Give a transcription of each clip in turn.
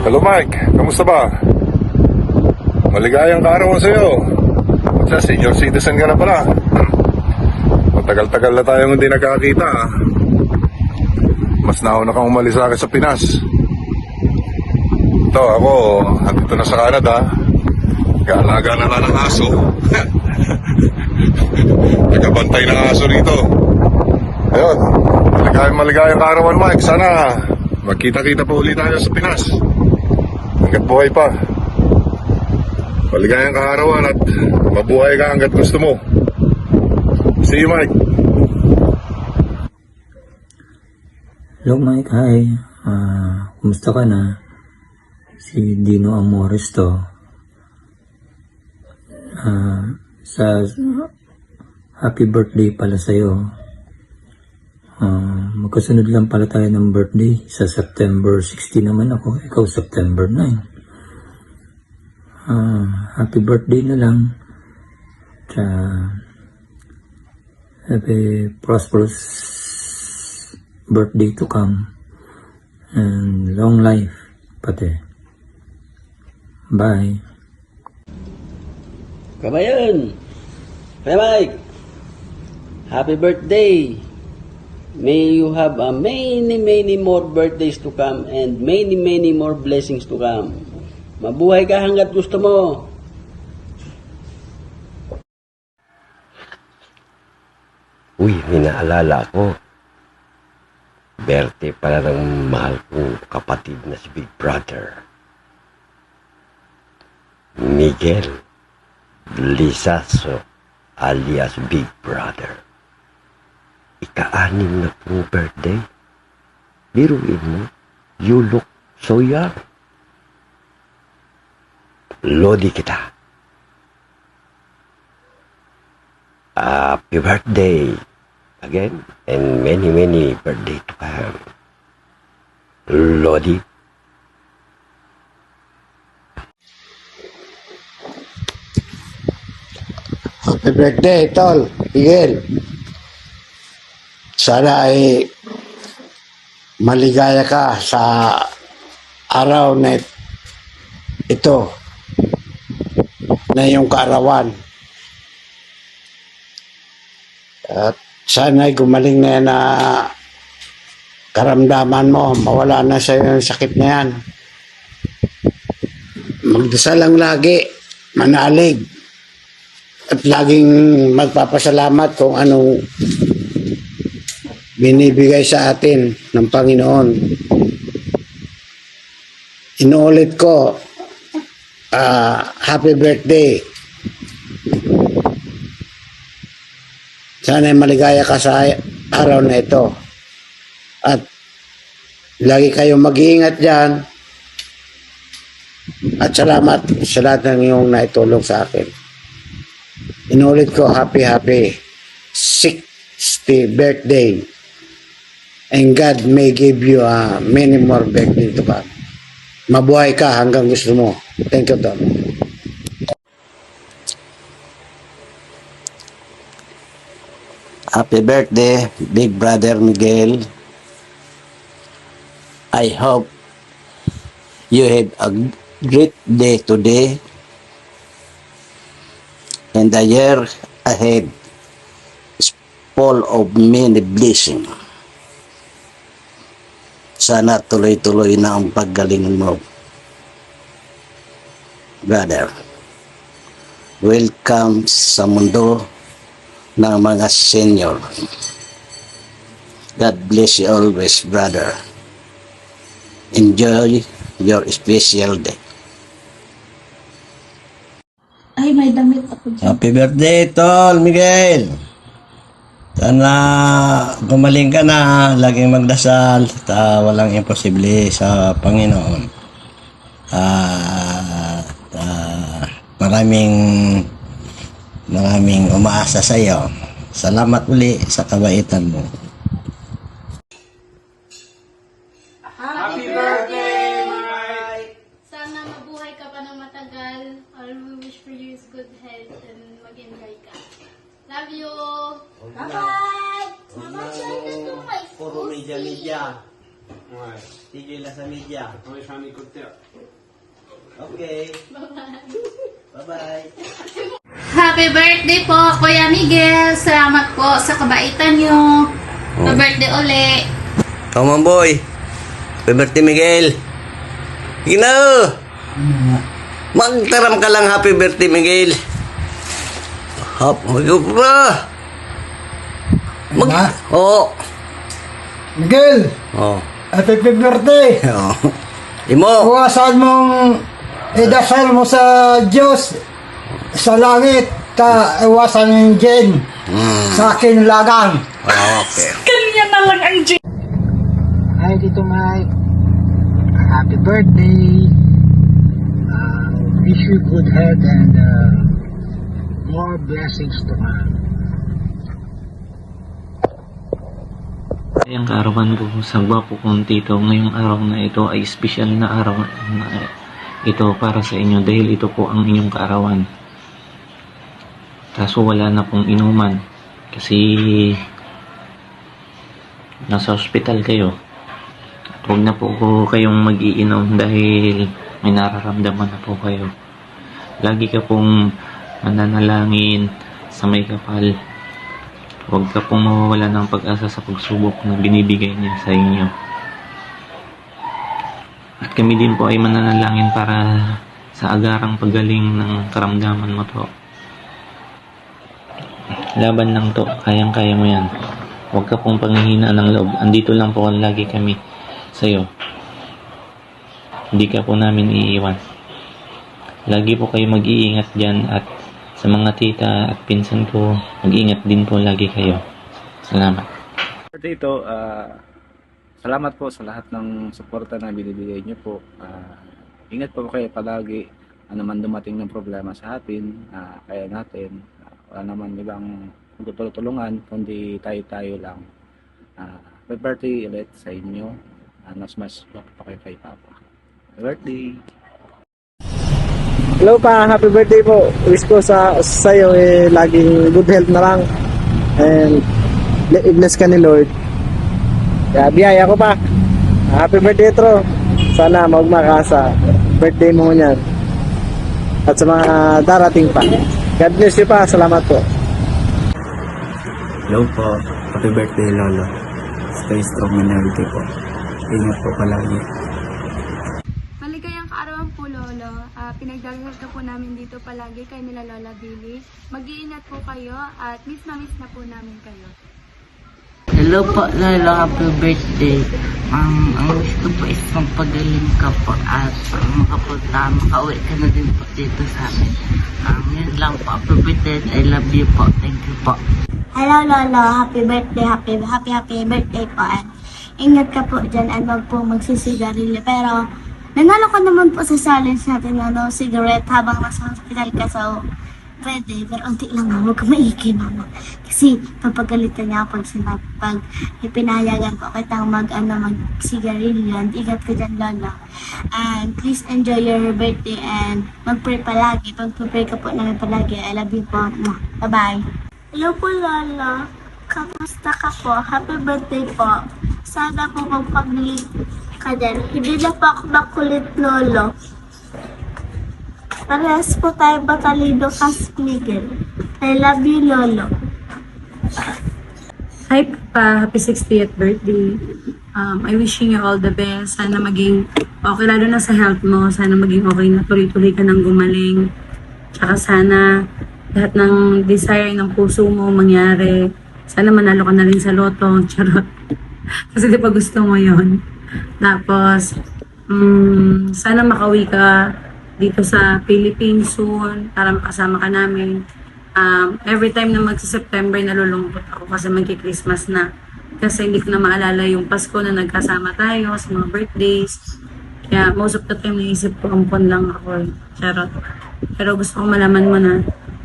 Hello Mike, kamusta ba? Maligayang kaarawan sa'yo. At senior citizen ka na pala. Matagal-tagal na tayong hindi nagkakita. Mas nauna kang umalis sa akin sa Pinas. Ito ako, andito na sa Canada. Kaalaga na lang ng aso. Nagabantay ng aso rito. Ayun, maligayang kaarawan Mike. Sana magkita-kita pa ulit tayo sa Pinas. Hanggat buhay pa. Maligayang kaarawan at mabuhay ka hanggat gusto mo. See you Mike. Hello Mike, hi. Kumusta ka na? Si Dino Amores to. Sa happy birthday pala sa'yo. Magkasunod lang pala tayo ng birthday. Sa September 16 naman ako. Ikaw September 9. Happy birthday na lang. Happy prosperous birthday to come. And long life pati. Bye. Kabayan! Hey Mike! Happy birthday! May you have many more birthdays to come and many more blessings to come. Mabuhay ka hanggat gusto mo. Uy, may naalala ko. Birthday pala ng mahal kong kapatid na si Big Brother. Miguel Lizaso alias Big Brother. Ika-anim na pong birthday. Biruin mo, you look so young. Lodi kita. Happy birthday again and many birthday to come. Lodi. Happy birthday, Tol, Miguel. Sana ay maligaya ka sa araw na ito na iyong kaarawan. At sana ay gumaling na yan na karamdaman mo, mawala na sa yung sakit na yan. Magdasal lang lagi, manalig, at laging magpapasalamat kung anong binibigay sa atin ng Panginoon. Inuulit ko, happy birthday. Sana maligaya ka sa araw na ito. At lagi kayong mag-iingat dyan. At salamat sa lahat ng iyong naitulong sa akin. Inulit ko, happy 60th birthday. And God may give you many more birthday to come. Mabuhay ka hanggang gusto mo. Thank you, Tom. Happy birthday, Big Brother Miguel. I hope you have a great day today and the year ahead is full of many blessings. Sana tuloy-tuloy na ang paggaling mo, brother. Welcome sa mundo ng mga senior. God bless you always, brother. Enjoy your special day. Ay, may damit ako dyan. Happy birthday, Tol Miguel! Sana gumaling ka na, laging magdasal, at walang imposible sa Panginoon. Maraming umaasa sa iyo. Salamat uli sa kabaitan mo. Happy birthday, Mike! Sana mabuhay ka pa ng matagal. All we wish for you is good health and mag-enjoy ka. Love you! Bye-bye! Mama, share this to my Puro media. Tigil na sa media. Okay. Bye-bye. Happy birthday po, Kuya Miguel. Salamat po sa kabaitan nyo. Happy birthday uli. Come on, boy. Happy birthday, Miguel. Gino! Magtaram ka lang, happy birthday, Miguel. Hop, ba? Oo. Miguel, Oo. happy birthday. Oo. Imo. Buwasan mong idasal mo sa Diyos sa langit ta iwasan yung Jen sa akin lagang. Okay. Hi, Tito Mike. Happy birthday. Wish you good health and more blessings to come. Ang kaarawan ko sa gwapo kong tito, ngayong araw na ito ay espesyal na araw na ito para sa inyo dahil ito po ang inyong kaarawan. Kaso wala na pong inuman kasi nasa ospital kayo. At huwag na po kayong mag-iinom dahil may nararamdaman na po kayo. Lagi ka pong mananalangin sa may kapal. Huwag ka pong mawawala ng pag-asa sa pagsubok na binibigay niya sa inyo. At kami din po ay mananalangin para sa agarang paggaling ng karamdaman mo to. Laban lang to, kayang-kaya mo yan. Huwag ka pong panghihinaan ng loob. Andito lang po lagi kami sa'yo. Hindi ka po namin iiwan. Lagi po kayo mag-iingat dyan at sa mga tita at pinsan ko, mag-ingat din po lagi kayo. Salamat. Dito, salamat po sa lahat ng suporta na binibigay niyo po. Ingat po kayo palagi. Ano man dumating ng problema sa atin, kaya natin. Wala naman ibang magtutulungan, kundi tayo-tayo lang. Happy birthday ulit sa inyo. Mas pa kayo kay Papa. Happy birthday! Hello pa, happy birthday po. Wish ko sa iyo laging good health na lang. And i-bless ka ni Lord. Kaya biyaya ko pa. Happy birthday, Tro. Sana magmaka sa birthday mo niyan. At sa mga darating pa. God bless you pa. Salamat po. Hello po. Happy birthday, Lolo. Stay strong and healthy po. Ingat po palagi. Maligayang kaarawan po, Lolo. Pinagdalhan ka po namin dito palagi kay nila Lola Billy. Mag-iingat po kayo at miss na po namin kayo. Hello po, Lolo. Happy birthday. Ang wish ko po is magpagaling ka po at makauwi ka na din po dito sa amin. Yun lang po. Happy birthday. I love you po. Thank you po. Hello, Lolo. Happy birthday. Happy birthday po. And ingat ka po dyan at wag po magsisigarilyo. Pero nanalo ka naman po sa challenge natin na no cigarette habang nasa hospital ka. So, pwede. Pero unti lang na. Huwag ka maiki mama. Kasi papagalitan niya ako pag ipinayagan ko kitang mag-sigarilyo. And ingat ka dyan, Lolo. And please enjoy your birthday and mag-pray palagi. Pag-pray ka po namin palagi. I love you po. Bye-bye. Hello po, Lolo. Kamusta ka po? Happy birthday po. Sana po magpaglit ka dyan. Hindi na po ako makulit, Lolo. Parehas po tayo batalino kas Miguel. I love you, Lolo. Hi, Papa. Happy 60th birthday. I wishing you all the best. Sana maging okay, lalo na sa health mo. Sana maging okay na tuloy-tuloy ka nang gumaling. Tsaka sana lahat ng desire ng puso mo mangyari. Sana manalo ka na rin sa loto. Charot. Kasi di ba gusto mo yon. Tapos, sana makauwi ka dito sa Philippines soon para makasama ka namin. Every time na magsa-September nalulungkot ako kasi magki-Christmas na. Kasi hindi ko na maalala yung Pasko na nagkasama tayo sa mga birthdays. Kaya most of the time naisip ko ampon lang ako. Charot. Pero gusto ko malaman mo na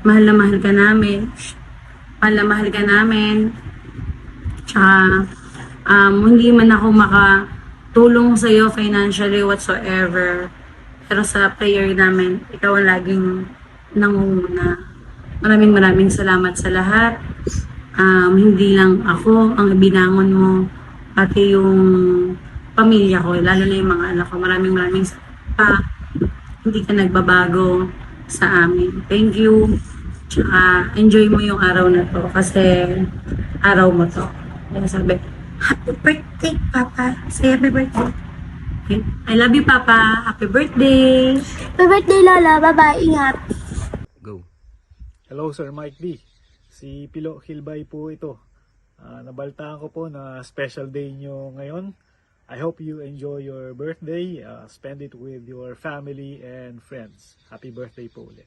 mahal ka namin. Mahal na mahal ka namin. Tsaka hindi man ako makatulong sa'yo financially whatsoever. Pero sa prayer namin, ikaw ang laging nangunguna. Maraming salamat sa lahat. Hindi lang ako ang binangon mo, pati yung pamilya ko, lalo na yung mga anak ko. Maraming pa hindi ka nagbabago sa amin. Thank you. Tsaka enjoy mo yung araw na to kasi araw mo to. Kaya sabi, happy birthday, Papa. Say happy birthday. Okay. I love you, Papa. Happy birthday. Happy birthday, Lola. Bye-bye. Ingat. Hello, Sir Mike D. Si Pilo Hilbay po ito. Nabaltaan ko po na special day nyo ngayon. I hope you enjoy your birthday. Spend it with your family and friends. Happy birthday po ulit.